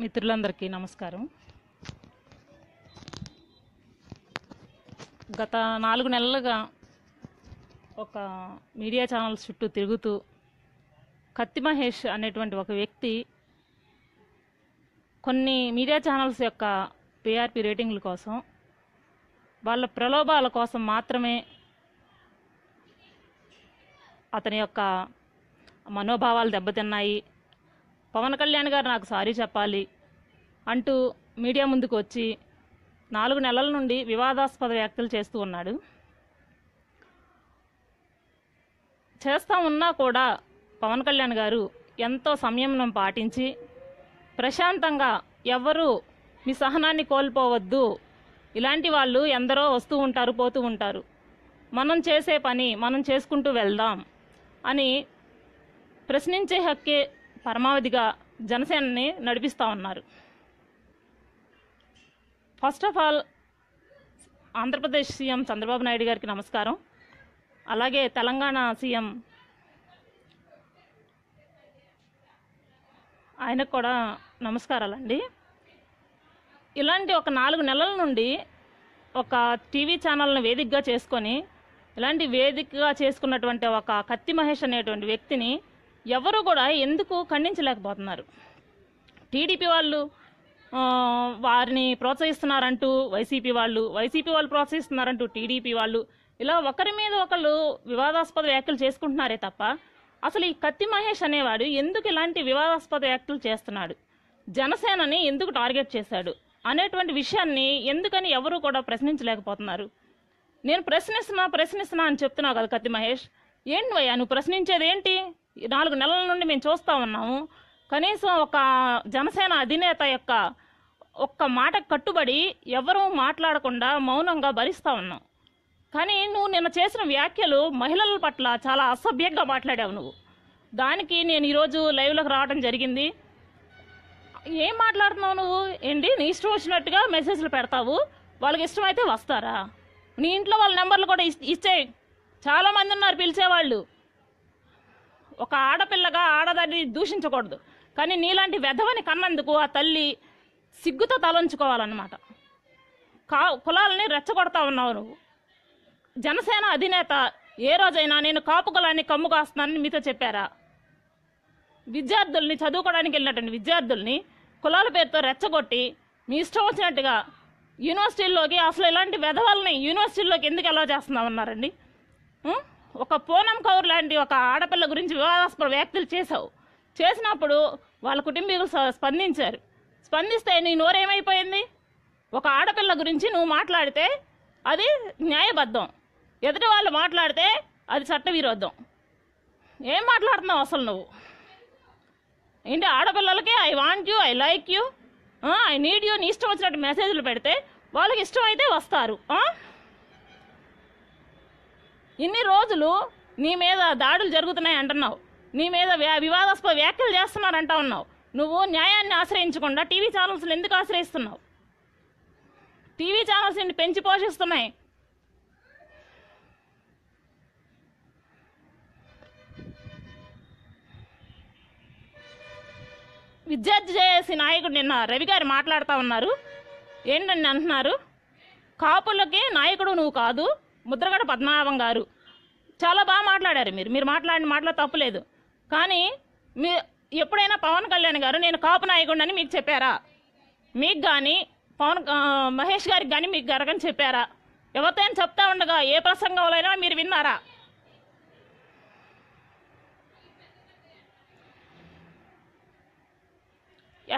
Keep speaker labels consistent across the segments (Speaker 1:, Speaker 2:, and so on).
Speaker 1: మిత్రులందరికీ నమస్కారం. గత 4 నెలలుగా ఒక మీడియా ఛానల్స్ చుట్టూ తిరుగుతూ కత్తి మహేష్ అనేటువంటి ఒక వ్యక్తి కొన్ని మీడియా ఛానల్స్ యొక్క పిఆర్పి రేటింగ్ల కోసం, వాళ్ళ ప్రలోభాల కోసం మాత్రమే అతని యొక్క మనోభావాలు దెబ్బతిన్నాయి, పవన్ కళ్యాణ్ గారు నాకు సారీ చెప్పాలి అంటూ మీడియా ముందుకు వచ్చి 4 నెలల నుండి వివాదాస్పద వ్యాఖ్యలు చేస్తూ ఉన్నాడు. చేస్తూ ఉన్నా కూడా పవన్ కళ్యాణ్ గారు ఎంతో సంయమనం పాటించి ప్రశాంతంగా, ఎవ్వరూ మీ సహనాన్ని కోల్పోవద్దు, ఇలాంటి వాళ్ళు ఎందరో వస్తూ ఉంటారు పోతూ ఉంటారు, మనం చేసే పని మనం చేసుకుంటూ వెళ్దాం అని ప్రశ్నించే హక్కే పరమావధిగా జనసేనని నడిపిస్తూ ఉన్నారు. First of all Andhra Pradesh CM Chandrababu Naidu గారికి నమస్కారం. అలాగే తెలంగాణ సీఎం ఆయనకు కూడా నమస్కారాలండి. ఇలాంటి ఒక 4 నెలల నుండి ఒక టీవీ ఛానల్ని వేదికగా చేసుకొని, ఇలాంటి వేదికగా చేసుకున్నటువంటి ఒక కత్తి మహేష్ అనేటువంటి వ్యక్తిని ఎవరు కూడా ఎందుకు ఖండించలేకపోతున్నారు? టీడీపీ వాళ్ళు వారిని ప్రోత్సహిస్తున్నారంటూ వైసీపీ వాళ్ళు ప్రోత్సహిస్తున్నారంటూ టీడీపీ వాళ్ళు, ఇలా ఒకరి మీద ఒకళ్ళు వివాదాస్పద వ్యాఖ్యలు చేసుకుంటున్నారే తప్ప అసలు ఈ కత్తి మహేష్ అనేవాడు ఎందుకు ఇలాంటి వివాదాస్పద వ్యాఖ్యలు చేస్తున్నాడు, జనసేనని ఎందుకు టార్గెట్ చేశాడు అనేటువంటి విషయాన్ని ఎందుకని ఎవరు కూడా ప్రశ్నించలేకపోతున్నారు? నేను ప్రశ్నిస్తున్నా అని చెప్తున్నావు కదా కత్తి మహేష్, ఏంటి వయ్యా నువ్వు ప్రశ్నించేది ఏంటి? 4 నెలల నుండి మేము చూస్తూ ఉన్నాము. కనీసం ఒక జనసేన అధినేత యొక్క ఒక్క మాటకు కట్టుబడి ఎవరూ మాట్లాడకుండా మౌనంగా భరిస్తూ ఉన్నాం. కానీ నువ్వు నిన్న చేసిన వ్యాఖ్యలు మహిళల పట్ల చాలా అసభ్యంగా మాట్లాడావు. నువ్వు దానికి నేను ఈరోజు లైవ్లోకి రావడం జరిగింది. ఏం మాట్లాడుతున్నావు నువ్వు? ఏంటి నీ ఇష్టం వచ్చినట్టుగా మెసేజ్లు పెడతావు, వాళ్ళకి ఇష్టమైతే వస్తారా? నీ ఇంట్లో వాళ్ళ నెంబర్లు కూడా ఇచ్చేయి, చాలామంది ఉన్నారు పిలిచేవాళ్ళు. ఒక ఆడపిల్లగా ఆడదాన్ని దూషించకూడదు, కానీ నీలాంటి వెధవని కన్నందుకు ఆ తల్లి సిగ్గుతో తలంచుకోవాలన్నమాట. కులాలని రెచ్చగొడతా ఉన్నావు నువ్వు. జనసేన అధినేత ఏ రోజైనా నేను కాపు కులాన్ని కమ్ము కాస్తున్నానని మీతో చెప్పారా? విద్యార్థుల్ని, చదువుకోవడానికి వెళ్ళినటువంటి విద్యార్థుల్ని కులాల పేరుతో రెచ్చగొట్టి మీ ఇష్టం వచ్చినట్టుగా యూనివర్సిటీల్లోకి, అసలు ఇలాంటి వెధవల్ని యూనివర్సిటీల్లోకి ఎందుకు ఎలా చేస్తున్నామన్నారండి? ఒక పూనం కౌర్ లాంటి ఒక ఆడపిల్ల గురించి వివాదాస్పద వ్యాఖ్యలు చేసినప్పుడు వాళ్ళ కుటుంబీకులు స్పందించారు. స్పందిస్తే నీ నోరేమైపోయింది? ఒక ఆడపిల్ల గురించి నువ్వు మాట్లాడితే అది న్యాయబద్ధం, ఎదుటి వాళ్ళు మాట్లాడితే అది చట్టవిరోధం. ఏం మాట్లాడుతున్నావు అసలు నువ్వు? ఏంటి ఆడపిల్లలకి I want you, I like you, I need you, నీ ఇష్టం వచ్చినట్టు మెసేజ్లు పెడితే వాళ్ళకి ఇష్టమైతే వస్తారు. ఇన్ని రోజులు నీ మీద దాడులు జరుగుతున్నాయి అంటున్నావు, నీ మీద వివాదాస్పద వ్యాఖ్యలు చేస్తున్నారంటా ఉన్నావు. నువ్వు న్యాయాన్ని ఆశ్రయించకుండా టీవీ ఛానల్స్ని ఎందుకు ఆశ్రయిస్తున్నావు? టీవీ ఛానల్స్ నిన్ను పెంచి పోషిస్తున్నాయి. విద్యార్థి జేఏసీ నాయకుడు నిన్న రవి గారు మాట్లాడుతూ ఉన్నారు. ఏంటని అంటున్నారు? కాపులకి నాయకుడు నువ్వు కాదు, ముద్రగడ పద్మనాభం గారు. చాలా బాగా మాట్లాడారు. మీరు మాట్లాడిన మాటలో తప్పులేదు. కానీ ఎప్పుడైనా పవన్ కళ్యాణ్ గారు నేను కాపు నాయకుడు అని మీకు చెప్పారా? మీకు కానీ మహేష్ గారికి కానీ మీకు గరగని చెప్పారా? ఎవరితోనే చెప్తా ఉండగా ఏ ప్రసంగంలో అయినా మీరు విన్నారా?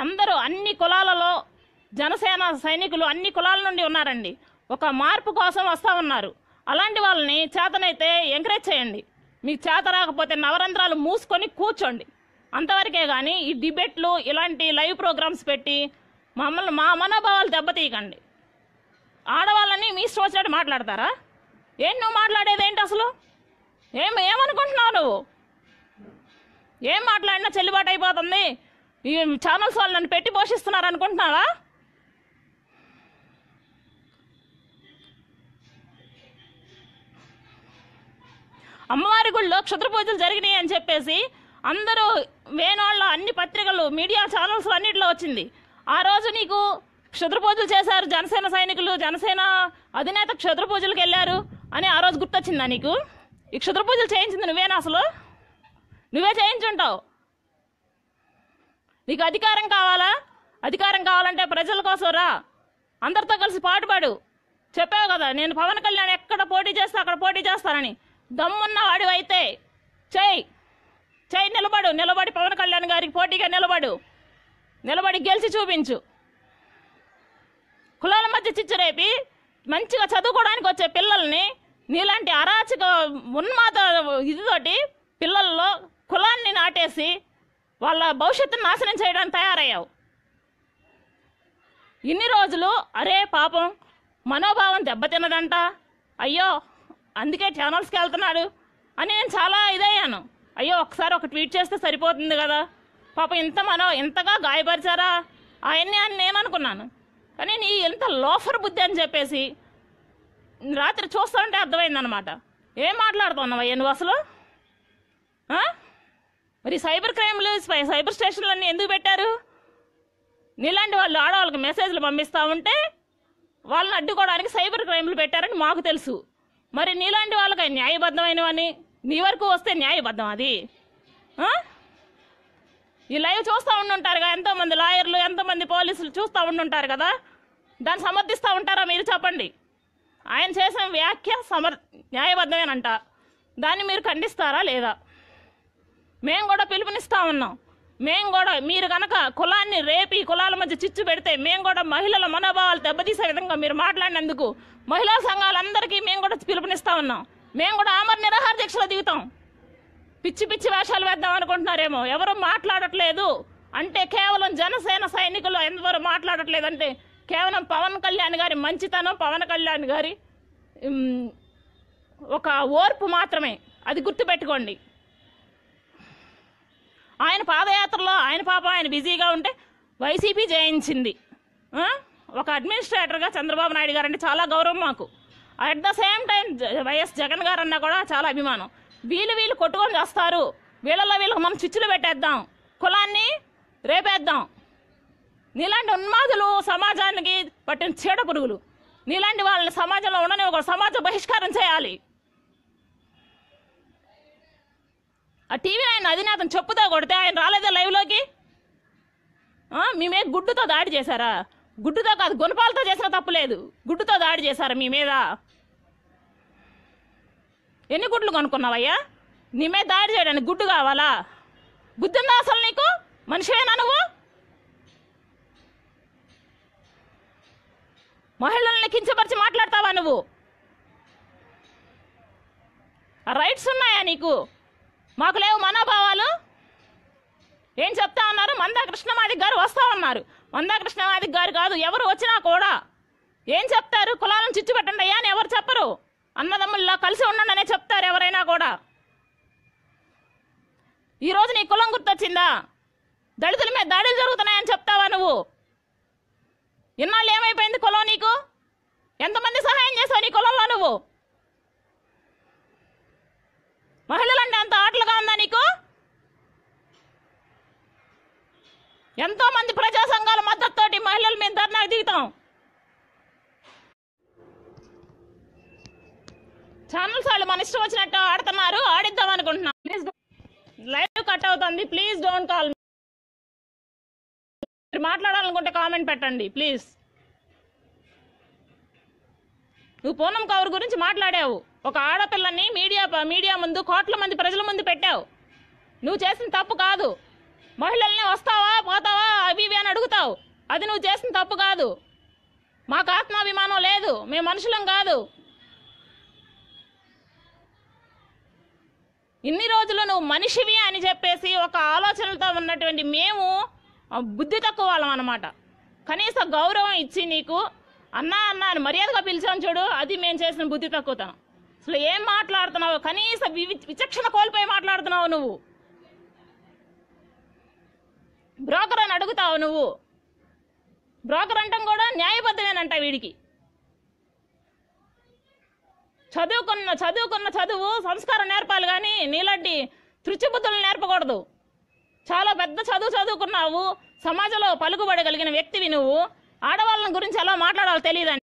Speaker 1: అందరూ అన్ని కులాలలో జనసేన సైనికులు అన్ని కులాల నుండి ఉన్నారండి. ఒక మార్పు కోసం వస్తూ ఉన్నారు. అలాంటి వాళ్ళని చేతనైతే ఎంకరేజ్ చేయండి. మీకు చేత రాకపోతే నవరంధ్రాలు మూసుకొని కూర్చోండి, అంతవరకే. కానీ ఈ డిబేట్లు, ఇలాంటి లైవ్ ప్రోగ్రామ్స్ పెట్టి మా మనోభావాలు దెబ్బతీయకండి. ఆడవాళ్ళని మీ ఇష్టం వచ్చినట్టు మాట్లాడతారా? ఏం నువ్వు మాట్లాడేది ఏంటి అసలు? ఏమనుకుంటున్నావు నువ్వు? ఏం మాట్లాడినా చెల్లుబాటు అయిపోతుంది, ఈ ఛానల్స్ వాళ్ళు నన్ను పెట్టి పోషిస్తున్నారు అనుకుంటున్నావా? అమ్మవారి గుళ్ళో క్షుద్ర పూజలు జరిగినాయి అని చెప్పేసి అందరూ వేణోళ్ళ అన్ని పత్రికలు, మీడియా ఛానల్స్ అన్నింటిలో వచ్చింది. ఆ రోజు నీకు క్షుద్ర పూజలు చేశారు జనసేన సైనికులు, జనసేన అధినేత క్షుద్ర పూజలకు వెళ్ళారు అని ఆ రోజు గుర్తొచ్చిందా నీకు? ఈ క్షుద్ర పూజలు చేయించింది నువ్వేనా? అసలు నువ్వే చేయించుంటావు. నీకు అధికారం కావాలా? అధికారం కావాలంటే ప్రజల కోసం రా, అందరితో కలిసి పాటుపడు. చెప్పావు కదా నేను పవన్ కళ్యాణ్ ఎక్కడ పోటీ చేస్తా అక్కడ పోటీ చేస్తానని. దమ్మున్న వాడివైతే చెయ్యి, నిలబడి పవన్ కళ్యాణ్ గారికి పోటీగా నిలబడి గెలిచి చూపించు. కులాల మధ్య చిచ్చు రేపి మంచిగా చదువుకోవడానికి వచ్చే పిల్లల్ని నీలాంటి అరాచక ఉన్మాద ఇదితోటి పిల్లల్లో కులాన్ని నాటేసి వాళ్ళ భవిష్యత్తును నాశనం చేయడానికి తయారయ్యావు. ఇన్ని రోజులు అరే పాపం మనోభావం దెబ్బతిన్నదంట, అయ్యో అందుకే ఛానల్స్కి వెళ్తున్నాడు అని నేను చాలా ఇదయ్యాను. అయ్యో ఒకసారి ఒక ట్వీట్ చేస్తే సరిపోతుంది కదా, పాపం ఇంతగా గాయపరిచారా అవన్నీ అని నేను అనుకున్నాను. కానీ నీ ఎంత లోఫర్ బుద్ధి అని చెప్పేసి రాత్రి చూస్తూ ఉంటే అర్థమైందనమాట. ఏం మాట్లాడుతున్నావయ్యా నువ్వు అసలు? మరి సైబర్ క్రైమ్లు సైబర్ స్టేషన్లన్నీ ఎందుకు పెట్టారు? నీలాంటి వాళ్ళు ఆడవాళ్ళకి మెసేజ్లు పంపిస్తూ ఉంటే వాళ్ళని అడ్డుకోవడానికి సైబర్ క్రైమ్లు పెట్టారని మాకు తెలుసు. మరి నీలాంటి వాళ్ళకి న్యాయబద్ధమైనవని నీ వరకు వస్తే న్యాయబద్ధం అది? ఈ లైవ్ చూస్తూ ఉండుంటారుగా ఎంతోమంది లాయర్లు, ఎంతోమంది పోలీసులు చూస్తూ ఉండుంటారు కదా, దాన్ని సమర్థిస్తూ ఉంటారా మీరు? చెప్పండి. ఆయన చేసిన వ్యాఖ్య న్యాయబద్ధమేనంట, దాన్ని మీరు ఖండిస్తారా లేదా? మేము కూడా పిలుపునిస్తూ ఉన్నాం. మేము కూడా మీరు కనుక కులాన్ని రేపి కులాల మధ్య చిచ్చు పెడితే మేము కూడా మహిళల మనోభావాలు దెబ్బతీసే విధంగా మీరు మాట్లాడినందుకు మహిళా సంఘాలందరికీ మేము కూడా పిలుపునిస్తూ ఉన్నాం. మేము కూడా ఆమర నిరాహార దీక్షలో దిగుతాం. పిచ్చి పిచ్చి వేషాలు వేద్దాం అనుకుంటున్నారేమో. ఎవరు మాట్లాడట్లేదు అంటే కేవలం జనసేన సైనికులు ఎవరు మాట్లాడట్లేదంటే కేవలం పవన్ కళ్యాణ్ గారి మంచితనం, పవన్ కళ్యాణ్ గారి ఒక ఓర్పు మాత్రమే. అది గుర్తుపెట్టుకోండి. ఆయన పాదయాత్రలో ఆయన బిజీగా ఉంటే వైసీపీ జయించింది. ఒక అడ్మినిస్ట్రేటర్గా చంద్రబాబు నాయుడు గారు అంటే చాలా గౌరవం మాకు. At the same time YS Jagan గారు అన్నా కూడా చాలా అభిమానం. వీళ్ళు కొట్టుకొని చేస్తారు, వీళ్ళకి మనం చిచ్చులు పెట్టేద్దాం, కులాన్ని రేపేద్దాం. నీలాంటి ఉన్మాదులు సమాజానికి పట్టిన చీడ పురుగులు. నీలాంటి వాళ్ళని సమాజంలో ఉండని ఒక సమాజ బహిష్కారం చేయాలి. ఆ టీవీ ఆయన అధినేతను చెప్పుతో కొడితే ఆయన రాలేదా లైవ్లోకి? మీ మీద గుడ్డుతో దాడి చేశారా? గుడ్డుతో కాదు, గుణపాలతో చేసిన తప్పులేదు, గుడ్డుతో దాడి చేశారా మీ మీద? ఎన్ని గుడ్లు కొనుక్కున్నావయ్యా? నీ మీద దాడి చేయడానికి గుడ్డు కావాలా? బుద్ధి ఉందా అసలు నీకు? మనిషివేనా నువ్వు? మహిళల్ని కించపరిచి మాట్లాడతావా నువ్వు? రైట్స్ ఉన్నాయా నీకు? మాకు లేవు మనోభావాలు? ఏం చెప్తా ఉన్నారు? మందా కృష్ణమాదిక్ గారు వస్తా ఉన్నారు. మందా కృష్ణమాదిక్ గారు కాదు, ఎవరు వచ్చినా కూడా ఏం చెప్తారు? కులాలను చిచ్చు పెట్టండి అయ్యా అని ఎవరు చెప్పరు. అన్నదమ్ముల్లా కలిసి ఉండండి అనే చెప్తారు ఎవరైనా కూడా. ఈరోజు నీ కులం గుర్తొచ్చిందా? దళితుల మీద దాడులు జరుగుతున్నాయని చెప్తావా నువ్వు? ఇన్నాళ్ళు ఏమైపోయింది కులం నీకు? ఎంతమంది సహాయం చేసావు నీ కులంలో నువ్వు? మహిళలంటే అంత ఆటలుగా ఉందా నీకు? ఎంతో మంది ప్రజా సంఘాల మద్దతుతోటి మహిళల మీద ధర్నాకు దిగుతాం. ఛానల్స్ వాళ్ళు మన ఇష్టం వచ్చినట్టు ఆడుతున్నారు, ఆడిద్దాం అనుకుంటున్నాం. ప్లీజ్ లైవ్ కట్ అవుతుంది, ప్లీజ్ డోంట్ కాల్. మీరు మాట్లాడాలనుకుంటే కామెంట్ పెట్టండి ప్లీజ్. నువ్వు పూనం కౌర్ గురించి మాట్లాడావు. ఒక ఆడపిల్లని మీడియా ముందు కోట్ల మంది ప్రజల ముందు పెట్టావు. నువ్వు చేసిన తప్పు కాదు. మహిళల్ని వస్తావా పోతావా అవి ఇవి అని అడుగుతావు. అది నువ్వు చేసిన తప్పు కాదు. మాకు ఆత్మాభిమానం లేదు, మేము మనుషులం కాదు. ఇన్ని రోజులు నువ్వు మనిషివి అని చెప్పేసి ఒక ఆలోచనలతో ఉన్నటువంటి మేము బుద్ధి తక్కువ వాళ్ళం అన్నమాట. కనీస గౌరవం ఇచ్చి నీకు అన్నా అని మర్యాదగా పిలిచాం చూడు, అది మేము చేసిన బుద్ధి తక్కువతనం. అసలు ఏం మాట్లాడుతున్నావు? కనీస విచక్షణ కోల్పోయి మాట్లాడుతున్నావు నువ్వు. బ్రోకర్ అని అడుగుతావు నువ్వు. బ్రోకర్ అంటాం కూడా న్యాయబద్ధమేనంట వీడికి. చదువు సంస్కారం నేర్పాలి కానీ నీలాంటి తృచిబుద్ధులు నేర్పకూడదు. చాలా పెద్ద చదువుకున్నావు, సమాజంలో పలుకుబడగలిగిన వ్యక్తివి నువ్వు. ఆడవాళ్ళని గురించి ఎలా మాట్లాడాలో తెలియదండి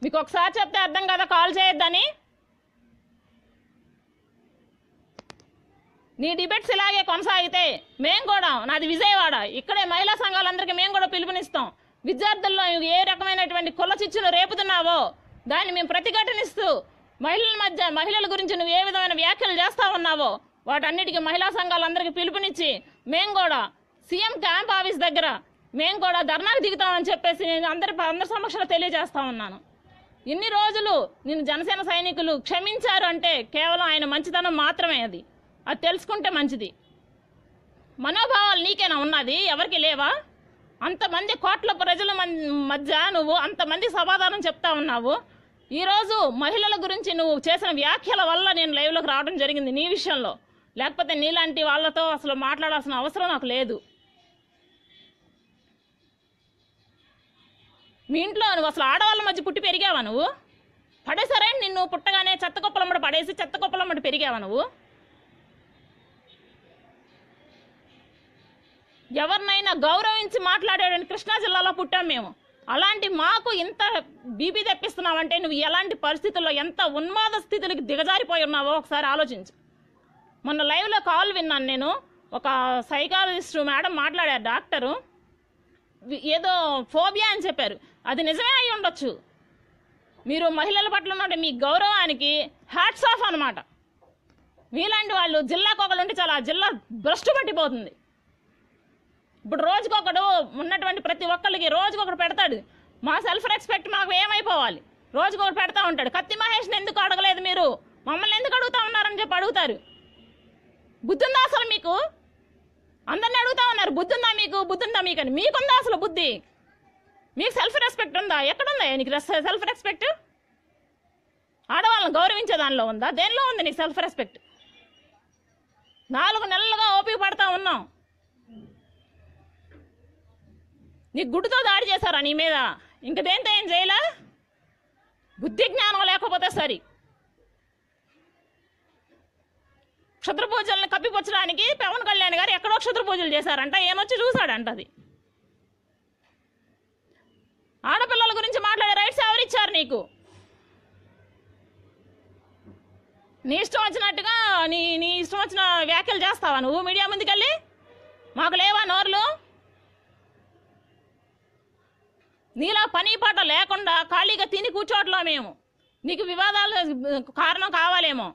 Speaker 1: మీకు. ఒకసారి చెప్తే అర్థం కదా కాల్ చేయొద్దని. నీ డిబేట్స్ ఇలాగే కొనసాగితే మేము కూడా, నాది విజయవాడ, ఇక్కడే మహిళా సంఘాలందరికీ మేము కూడా పిలుపునిస్తాం. విద్యార్థుల్లో ఏ రకమైనటువంటి కుల చిచ్చును రేపుతున్నావో దాన్ని మేము ప్రతిఘటనిస్తూ, మహిళల గురించి నువ్వు ఏ విధమైన వ్యాఖ్యలు చేస్తా ఉన్నావో వాటన్నిటికీ మహిళా సంఘాలందరికీ పిలుపునిచ్చి మేము కూడా సీఎం క్యాంప్ ఆఫీస్ దగ్గర మేము కూడా ధర్నాకు దిగుతామని చెప్పేసి నేను అందరి సమక్షంలో తెలియజేస్తా ఉన్నాను. ఇన్ని రోజులు నిన్ను జనసేన సైనికులు క్షమించారు అంటే కేవలం ఆయన మంచితనం మాత్రమే. అది తెలుసుకుంటే మంచిది. మనోభావాలు నీకేనా ఉన్నది? ఎవరికి లేవా? అంతమంది కోట్ల ప్రజల మధ్య నువ్వు అంతమంది సమాధానం చెప్తా ఉన్నావు. ఈరోజు మహిళల గురించి నువ్వు చేసిన వ్యాఖ్యల వల్ల నేను లైవ్లోకి రావడం జరిగింది నీ విషయంలో. లేకపోతే నీలాంటి వాళ్ళతో అసలు మాట్లాడాల్సిన అవసరం నాకు లేదు. మీ ఇంట్లో నువ్వు అసలు ఆడవాళ్ళ మధ్య పుట్టి పెరిగావా? నువ్వు పడేసరే నిన్ను పుట్టగానే చెత్తకొప్పలమ్మట పడేసి చెత్తకొప్పలమ్మట పెరిగావా నువ్వు? ఎవరినైనా గౌరవించి మాట్లాడేటువంటి కృష్ణా జిల్లాలో పుట్టాం మేము. అలాంటి మాకు ఇంత బీపీ తెప్పిస్తున్నావంటే నువ్వు ఎలాంటి పరిస్థితుల్లో ఎంత ఉన్మాద స్థితులకి దిగజారిపోయి ఉన్నావో ఒకసారి ఆలోచించు. మొన్న లైవ్లో కాల్ విన్నాను నేను. ఒక సైకాలజిస్ట్ మేడం మాట్లాడారు, డాక్టరు ఏదో ఫోబియా అని చెప్పారు. అది నిజమే అయి ఉండొచ్చు. మీరు మహిళల పట్ల ఉన్న మీ గౌరవానికి హ్యాట్స్ ఆఫ్ అనమాట. మీలాంటి వాళ్ళు జిల్లాకు ఒకళ్ళు ఉంటే చాలా జిల్లా భ్రష్టు పట్టిపోతుంది. ఇప్పుడు రోజుకొకడు ఉన్నటువంటి ప్రతి ఒక్కరికి రోజుకొకడు పెడతాడు. మా సెల్ఫ్ రెస్పెక్ట్ మాకు ఏమైపోవాలి? రోజుకొకడు పెడతా ఉంటాడు. కత్తి మహేష్ని ఎందుకు అడగలేదు మీరు? మమ్మల్ని ఎందుకు అడుగుతా ఉన్నారని చెప్పి అడుగుతారు. బుద్ధుందా అసలు మీకు? అందరిని అడుగుతా ఉన్నారు, బుద్ధుందా మీకు, బుద్ధుందా మీకు అని. మీకుందా అసలు బుద్ధి? మీకు సెల్ఫ్ రెస్పెక్ట్ ఉందా? ఎక్కడుందా నీకు సెల్ఫ్ రెస్పెక్ట్? ఆడవాళ్ళని గౌరవించే దానిలో ఉందా? దేనిలో ఉంది నీకు సెల్ఫ్ రెస్పెక్ట్? 4 నెలలుగా ఓపిక పడతా ఉన్నాం. నీకు గుడ్డుతో దాడి చేశారా నీ మీద? ఇంక దేంతో ఏం చేయలే? బుద్ధి జ్ఞానం లేకపోతే సరి. క్షుద్ర పూజలను కప్పిపుచ్చడానికి పవన్ కళ్యాణ్ గారు ఎక్కడో క్షుద్ర పూజలు చేశారంట, ఏమొచ్చి చూశాడంట. అది ఆడపిల్లల గురించి మాట్లాడే రైట్స్ ఎవరిచ్చారు నీకు? నీ ఇష్టం వచ్చినట్టుగా నీ ఇష్టం వచ్చిన వ్యాఖ్యలు చేస్తావా నువ్వు మీడియా ముందుకెళ్ళి? మాకు లేవా నోర్లు? నీలా పని పాట లేకుండా ఖాళీగా తిని కూర్చోట్లా మేము. నీకు వివాదాలు కారణం కావాలేమో.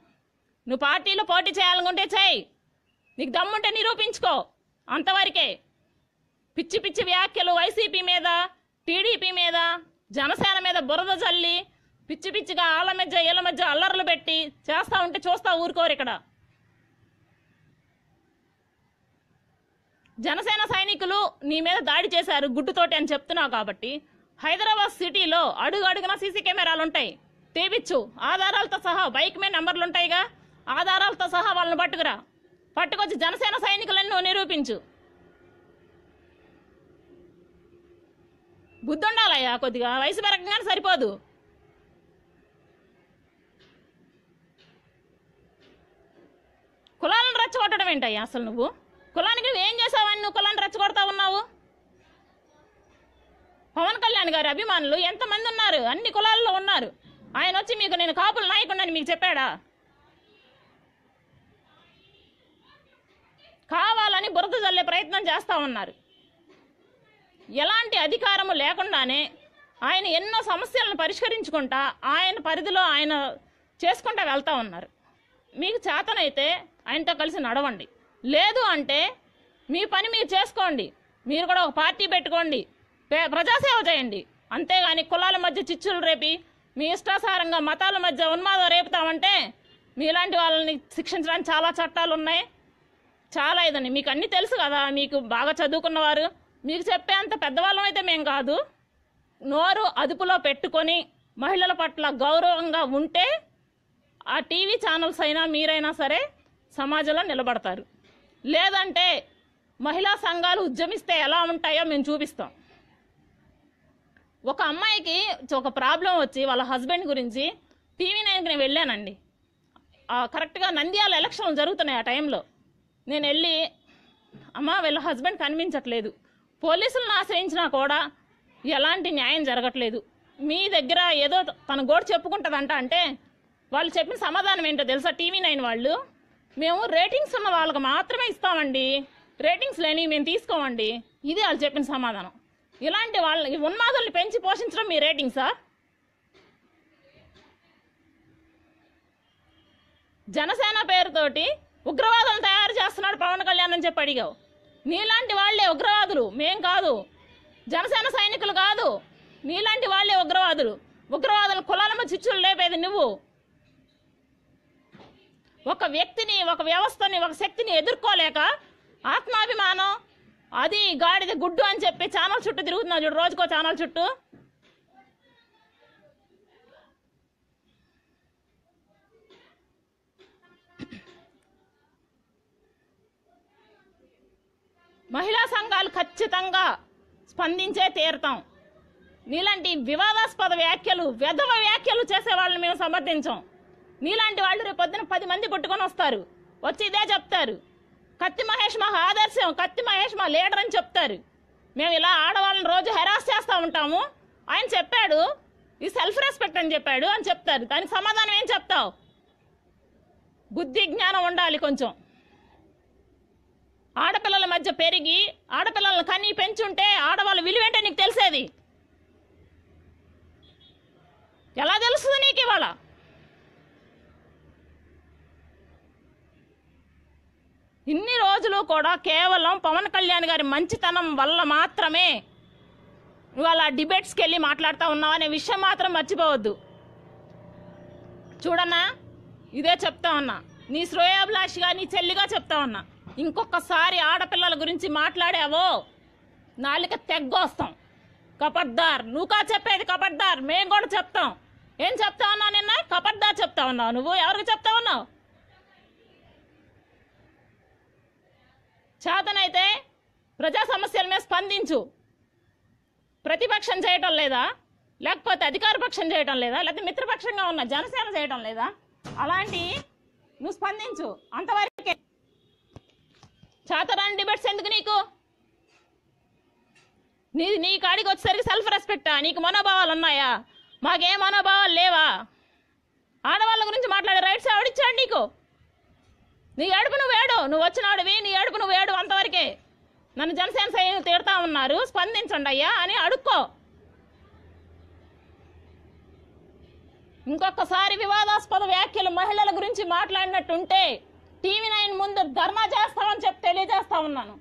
Speaker 1: నువ్వు పార్టీలో పోటీ చేయాలనుకుంటే చేయి, నీకు దమ్ముంటే నిరూపించుకో, అంతవరకే. పిచ్చి పిచ్చి వ్యాఖ్యలు వైసీపీ మీద, టీడీపీ మీద, జనసేన మీద బురద జల్లి పిచ్చి పిచ్చిగా వాళ్ళ మధ్య వీళ్ళ మధ్య అల్లర్లు పెట్టి చేస్తా ఉంటే చూస్తా ఊరుకోరు. ఇక్కడ జనసేన సైనికులు నీ మీద దాడి చేశారు గుడ్డుతోటి అని చెప్తున్నావు కాబట్టి హైదరాబాద్ సిటీలో అడుగు అడుగున సీసీ కెమెరాలు ఉంటాయి, తీపిచ్చు ఆధారాలతో సహా. బైక్ మీద నెంబర్లు ఉంటాయిగా, ఆధారాలతో సహా వాళ్ళని పట్టుకురా. పట్టుకొచ్చి జనసేన సైనికులను నువ్వు నిరూపించు. బుద్ధి ఉండాలయ్యా కొద్దిగా, వయసు పెరగగానే సరిపోదు. కులాలను రెచ్చగొట్టడం ఏంటయ్యా అసలు? నువ్వు కులానికి నువ్వు ఏం చేసావని నువ్వు కులాన్ని రెచ్చగొడతా ఉన్నావు? పవన్ కళ్యాణ్ గారి అభిమానులు ఎంతమంది ఉన్నారు? అన్ని కులాల్లో ఉన్నారు. ఆయన వచ్చి మీకు నేను కాపుల నాయకుడిని మీకు చెప్పాడా? కావాలని బురద జల్లే ప్రయత్నం చేస్తూ ఉన్నారు. ఎలాంటి అధికారము లేకుండానే ఆయన ఎన్నో సమస్యలను పరిష్కరించుకుంటా ఆయన పరిధిలో ఆయన చేసుకుంటా వెళ్తూ ఉన్నారు. మీకు చేతనైతే ఆయనతో కలిసి నడవండి, లేదు అంటే మీ పని మీరు చేసుకోండి. మీరు కూడా ఒక పార్టీ పెట్టుకోండి, ప్రజాసేవ చేయండి. అంతేగాని కులాల మధ్య చిచ్చులు రేపి మీ ఇష్టాసారంగా మతాల మధ్య ఉన్మాదం రేపుతామంటే మీలాంటి వాళ్ళని శిక్షించడానికి చాలా చట్టాలు ఉన్నాయి, చాలా ఇదని మీకు అన్నీ తెలుసు కదా. మీకు బాగా చదువుకున్నవారు, మీకు చెప్పే అంత పెద్దవాళ్ళం అయితే మేం కాదు. నోరు అదుపులో పెట్టుకొని మహిళల పట్ల గౌరవంగా ఉంటే ఆ టీవీ ఛానల్స్ అయినా మీరైనా సరే సమాజంలో నిలబడతారు. లేదంటే మహిళా సంఘాలు ఉద్యమిస్తే ఎలా ఉంటాయో మేము చూపిస్తాం. ఒక అమ్మాయికి ఒక ప్రాబ్లం వచ్చి వాళ్ళ హస్బెండ్ గురించి టీవీ9కి నేను వెళ్ళానండి. కరెక్ట్గా నంద్యాల ఎలక్షన్లు జరుగుతున్నాయి. ఆ టైంలో నేను వెళ్ళి అమ్మ వీళ్ళ హస్బెండ్ కనిపించట్లేదు, పోలీసులను ఆశ్రయించినా కూడా ఎలాంటి న్యాయం జరగట్లేదు, మీ దగ్గర ఏదో తన గోడు చెప్పుకుంటుందంట అంటే వాళ్ళు చెప్పిన సమాధానం ఏంటో తెలుసా? TV9 వాళ్ళు, మేము రేటింగ్స్ ఉన్న వాళ్ళకి మాత్రమే ఇస్తామండి, రేటింగ్స్ లేని మేము తీసుకోమండి. ఇది వాళ్ళు చెప్పిన సమాధానం. ఇలాంటి వాళ్ళని ఉన్మాదుల్ని పెంచి పోషించడం మీ రేటింగ్సా? జనసేన పేరుతోటి ఉగ్రవాదులను తయారు చేస్తున్నాడు పవన్ కళ్యాణ్ అని చెప్పి అడిగావు. నీలాంటి వాళ్లే ఉగ్రవాదులు, మేం కాదు. జనసేన సైనికులు కాదు, నీలాంటి వాళ్లే ఉగ్రవాదులు. ఉగ్రవాదులు కులాల చిచ్చులు లేపేది నువ్వు. ఒక వ్యక్తిని, ఒక వ్యవస్థని, ఒక శక్తిని ఎదుర్కోలేక ఆత్మాభిమానం అది గాడిద గుడ్డు అని చెప్పి ఛానల్ చుట్టూ తిరుగుతున్నావు చూడు, రోజుకో ఛానల్ చుట్టూ. మహిళా సంఘాలు ఖచ్చితంగా స్పందించే తీరుతాం. నీలాంటి వివాదాస్పద వ్యాఖ్యలు, వెధవ వ్యాఖ్యలు చేసే వాళ్ళని మేము సమర్థించాం. నీలాంటి వాళ్ళు రేపు పొద్దున 10 మంది కొట్టుకొని వస్తారు, వచ్చి ఇదే చెప్తారు, కత్తి మహేష్ మా ఆదర్శం, కత్తి మహేష్ మా లీడర్ అని చెప్తారు. మేము ఇలా ఆడవాళ్ళని రోజు హెరాస్ చేస్తూ ఉంటాము, ఆయన చెప్పాడు ఈ సెల్ఫ్ రెస్పెక్ట్ అని చెప్పాడు అని చెప్తారు. దానికి సమాధానం ఏం చెప్తావు? బుద్ధి జ్ఞానం ఉండాలి కొంచెం. ఆడపిల్లల మధ్య పెరిగి ఆడపిల్లలను కన్నీ పెంచుంటే ఆడవాళ్ళ విలువేంటో నీకు తెలిసేది. ఎలా తెలుస్తుంది నీకు ఇవాళ? ఇన్ని రోజులు కూడా కేవలం పవన్ కళ్యాణ్ గారి మంచితనం వల్ల మాత్రమే ఇవాళ డిబేట్స్కి వెళ్ళి మాట్లాడుతూ ఉన్నావు అనే విషయం మాత్రం మర్చిపోవద్దు. చూడన్నా, ఇదే చెప్తా ఉన్నా, నీ శ్రేయోభిలాషిగా, నీ చెల్లిగా చెప్తా ఉన్నా, ఇంకొకసారి ఆడపిల్లల గురించి మాట్లాడావో నాలుక తెగ్గొస్తాం. కపడ్దార్. నువ్వు కా చెప్పేది కపడ్దార్, మేము కూడా చెప్తాం. ఏం చెప్తా ఉన్నావు నిన్న? కపడ్దార్ చెప్తా ఉన్నావు. నువ్వు ఎవరికి చెప్తా ఉన్నావు? చేతనైతే ప్రజా సమస్యల మీద స్పందించు. ప్రతిపక్షం చేయటం లేదా, లేకపోతే అధికార పక్షం చేయటం లేదా, లేకపోతే మిత్రపక్షంగా ఉన్న జనసేన చేయటం లేదా? అలాంటి నువ్వు స్పందించు, అంతవరకే. చేతరాని డిబేట్స్ ఎందుకు నీకు? నీ కాడికి వచ్చేసరికి సెల్ఫ్ రెస్పెక్టా? నీకు మనోభావాలు ఉన్నాయా? మాకే మనోభావాలు లేవా? ఆడవాళ్ళ గురించి మాట్లాడే రైట్స్ ఎవడిచ్చాడు నీకు? నీ ఏడుపు నువ్వు ఏడు, నువ్వు వచ్చినాడువి, నీ ఏడుపు నువ్వు ఏడు, అంతవరకే. నన్ను జనసేన సైనికులు తిడతా ఉన్నారు, స్పందించండి అయ్యా అని అడుక్కో. ఇంకొకసారి వివాదాస్పద వ్యాఖ్యలు మహిళల గురించి మాట్లాడినట్టుంటే TV9 ముందు ధర్నా చేస్తామని చెప్పి తెలియజేస్తా ఉన్నాను.